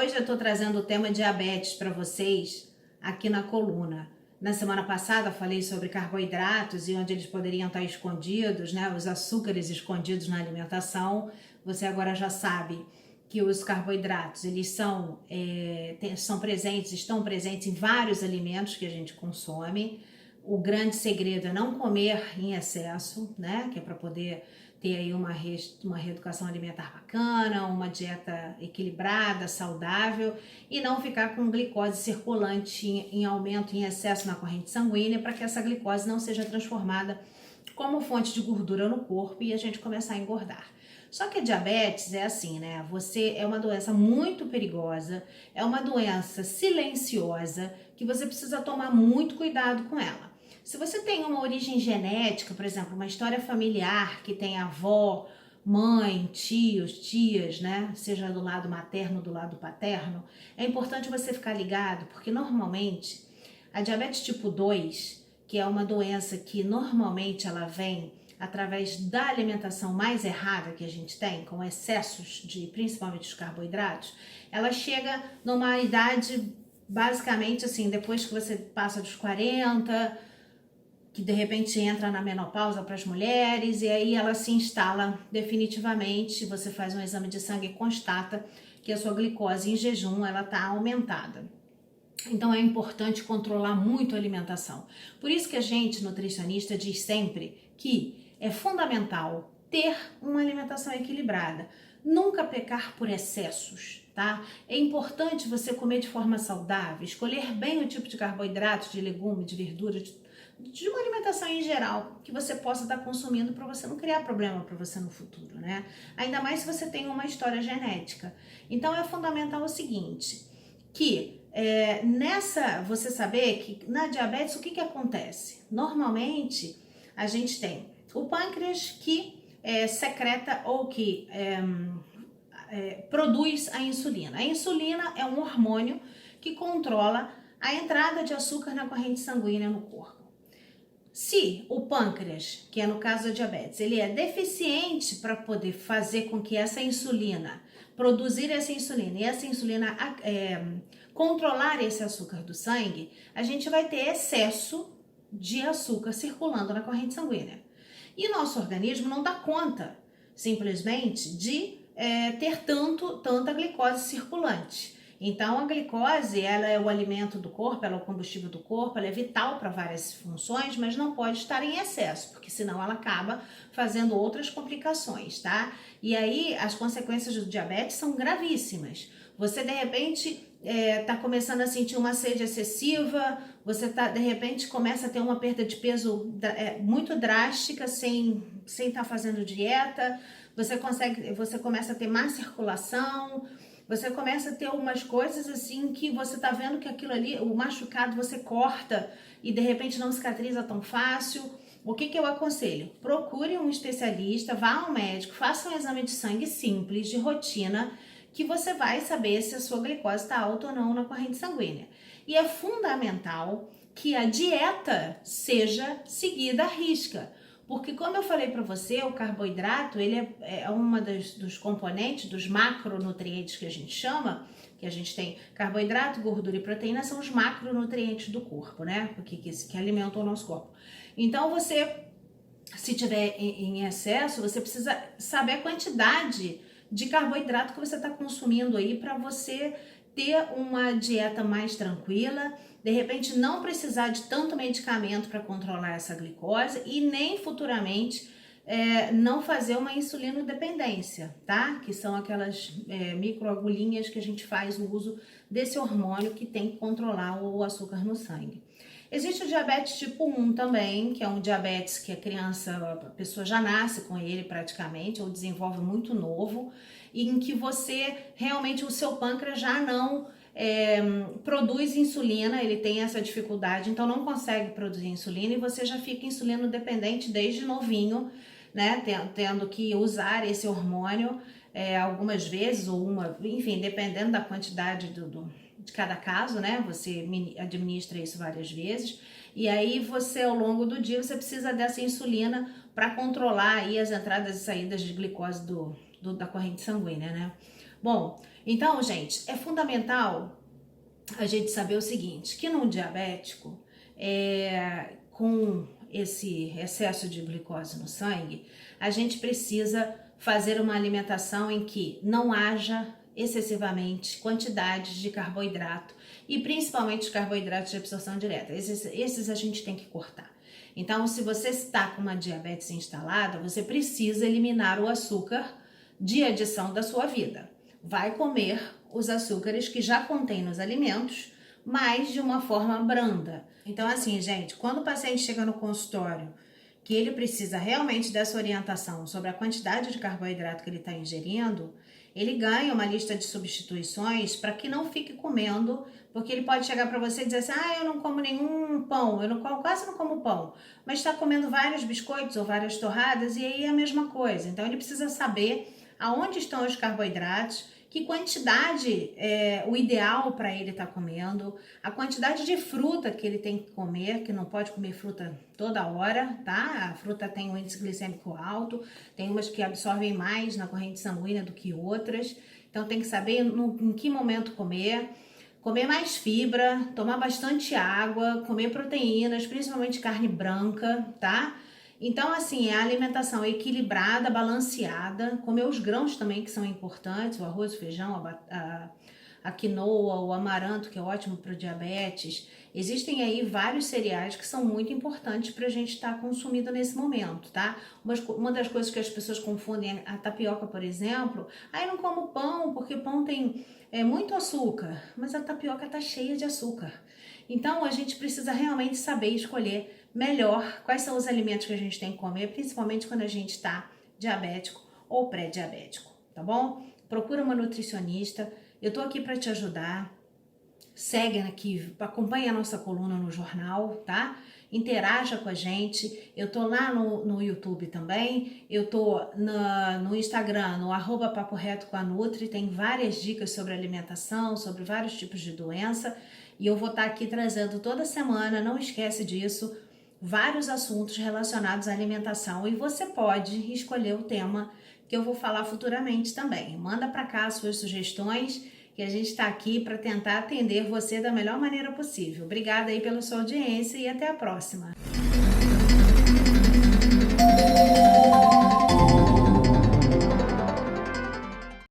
hoje eu estou trazendo o tema diabetes para vocês aqui na coluna. Na semana passada eu falei sobre carboidratos e onde eles poderiam estar escondidos, né? Os açúcares escondidos na alimentação. Você agora já sabe que os carboidratos eles estão presentes em vários alimentos que a gente consome. O grande segredo é não comer em excesso, né? Que é para poder ter aí uma reeducação alimentar bacana, uma dieta equilibrada, saudável e não ficar com glicose circulante em aumento, em excesso na corrente sanguínea, para que essa glicose não seja transformada como fonte de gordura no corpo e a gente começar a engordar. Só que a diabetes é assim, né? É uma doença muito perigosa, é uma doença silenciosa que você precisa tomar muito cuidado com ela. Se você tem uma origem genética, por exemplo, uma história familiar que tem avó, mãe, tios, tias, né? Seja do lado materno ou do lado paterno, é importante você ficar ligado, porque normalmente a diabetes tipo 2, que é uma doença que normalmente ela vem através da alimentação mais errada que a gente tem, com excessos principalmente os carboidratos, ela chega numa idade basicamente assim, depois que você passa dos 40, que de repente entra na menopausa para as mulheres e aí ela se instala definitivamente. Você faz um exame de sangue e constata que a sua glicose em jejum ela está aumentada. Então é importante controlar muito a alimentação. Por isso que a gente, nutricionista, diz sempre que é fundamental ter uma alimentação equilibrada, nunca pecar por excessos, tá? É importante você comer de forma saudável, escolher bem o tipo de carboidrato, de legume, de verdura, de uma alimentação em geral que você possa estar consumindo para você não criar problema para você no futuro, né? Ainda mais se você tem uma história genética. Então é fundamental o seguinte, que você saber que na diabetes o que acontece? Normalmente a gente tem o pâncreas que secreta ou que produz a insulina. A insulina é um hormônio que controla a entrada de açúcar na corrente sanguínea no corpo. Se o pâncreas, que é no caso da diabetes, ele é deficiente para poder fazer com que produzir essa insulina e essa insulina controlar esse açúcar do sangue, a gente vai ter excesso de açúcar circulando na corrente sanguínea. E nosso organismo não dá conta, simplesmente, de ter tanta glicose circulante. Então a glicose, ela é o alimento do corpo, ela é o combustível do corpo, ela é vital para várias funções, mas não pode estar em excesso, porque senão ela acaba fazendo outras complicações, tá? E aí as consequências do diabetes são gravíssimas. Você de repente tá começando a sentir uma sede excessiva, você de repente começa a ter uma perda de peso muito drástica sem estar fazendo dieta, você começa a ter má circulação, você começa a ter umas coisas assim que você tá vendo que aquilo ali, o machucado você corta e de repente não cicatriza tão fácil. O que eu aconselho? Procure um especialista, vá ao médico, faça um exame de sangue simples, de rotina, que você vai saber se a sua glicose está alta ou não na corrente sanguínea. E é fundamental que a dieta seja seguida à risca. Porque como eu falei para você, o carboidrato ele é uma dos componentes, dos macronutrientes que a gente chama, que a gente tem carboidrato, gordura e proteína, são os macronutrientes do corpo, né? Que alimentam o nosso corpo. Então se tiver em excesso, você precisa saber a quantidade de carboidrato que você está consumindo aí para você ter uma dieta mais tranquila, de repente não precisar de tanto medicamento para controlar essa glicose e nem futuramente não fazer uma insulinodependência, tá? Que são aquelas microagulhinhas que a gente faz o uso desse hormônio que tem que controlar o açúcar no sangue. Existe o diabetes tipo 1 também, que é um diabetes que a pessoa já nasce com ele praticamente, ou desenvolve muito novo, em que o seu pâncreas já não produz insulina, ele tem essa dificuldade, então não consegue produzir insulina e você já fica insulino dependente desde novinho, né, tendo que usar esse hormônio algumas vezes, ou enfim, dependendo da quantidade de cada caso, né, você administra isso várias vezes, e aí ao longo do dia, você precisa dessa insulina para controlar aí as entradas e saídas de glicose da corrente sanguínea, né. Bom, Então, gente, é fundamental a gente saber o seguinte, que num diabético, com esse excesso de glicose no sangue, a gente precisa fazer uma alimentação em que não haja excessivamente quantidades de carboidrato e principalmente os carboidratos de absorção direta. Esses a gente tem que cortar. Então, se você está com uma diabetes instalada, você precisa eliminar o açúcar de adição da sua vida. Vai comer os açúcares que já contém nos alimentos, mas de uma forma branda. Então, assim, gente, quando o paciente chega no consultório que ele precisa realmente dessa orientação sobre a quantidade de carboidrato que ele está ingerindo, ele ganha uma lista de substituições para que não fique comendo, porque ele pode chegar para você e dizer assim, eu não como nenhum pão, quase não como pão, mas está comendo vários biscoitos ou várias torradas e aí é a mesma coisa. Então ele precisa saber aonde estão os carboidratos, que quantidade é o ideal para ele estar comendo, a quantidade de fruta que ele tem que comer, que não pode comer fruta toda hora, tá? A fruta tem um índice glicêmico alto, tem umas que absorvem mais na corrente sanguínea do que outras, então tem que saber em que momento comer mais fibra, tomar bastante água, comer proteínas, principalmente carne branca, tá? Então, assim, é a alimentação equilibrada, balanceada, comer os grãos também que são importantes, o arroz, o feijão, a quinoa, o amaranto, que é ótimo para o diabetes. Existem aí vários cereais que são muito importantes para a gente estar consumindo nesse momento, tá? Uma das coisas que as pessoas confundem é a tapioca, por exemplo. Eu não como pão, porque pão tem muito açúcar, mas a tapioca tá cheia de açúcar. Então, a gente precisa realmente saber escolher melhor quais são os alimentos que a gente tem que comer, principalmente quando a gente está diabético ou pré-diabético, tá bom? Procura uma nutricionista, eu tô aqui para te ajudar. Segue aqui, acompanha a nossa coluna no jornal, tá? Interaja com a gente. Eu tô lá no YouTube também, eu tô no Instagram, no @papo reto com a Nutri, tem várias dicas sobre alimentação, sobre vários tipos de doença, e eu vou estar aqui trazendo toda semana, não esquece disso, vários assuntos relacionados à alimentação, e você pode escolher o tema que eu vou falar futuramente também. Manda para cá as suas sugestões, que a gente está aqui para tentar atender você da melhor maneira possível. Obrigada aí pela sua audiência e até a próxima.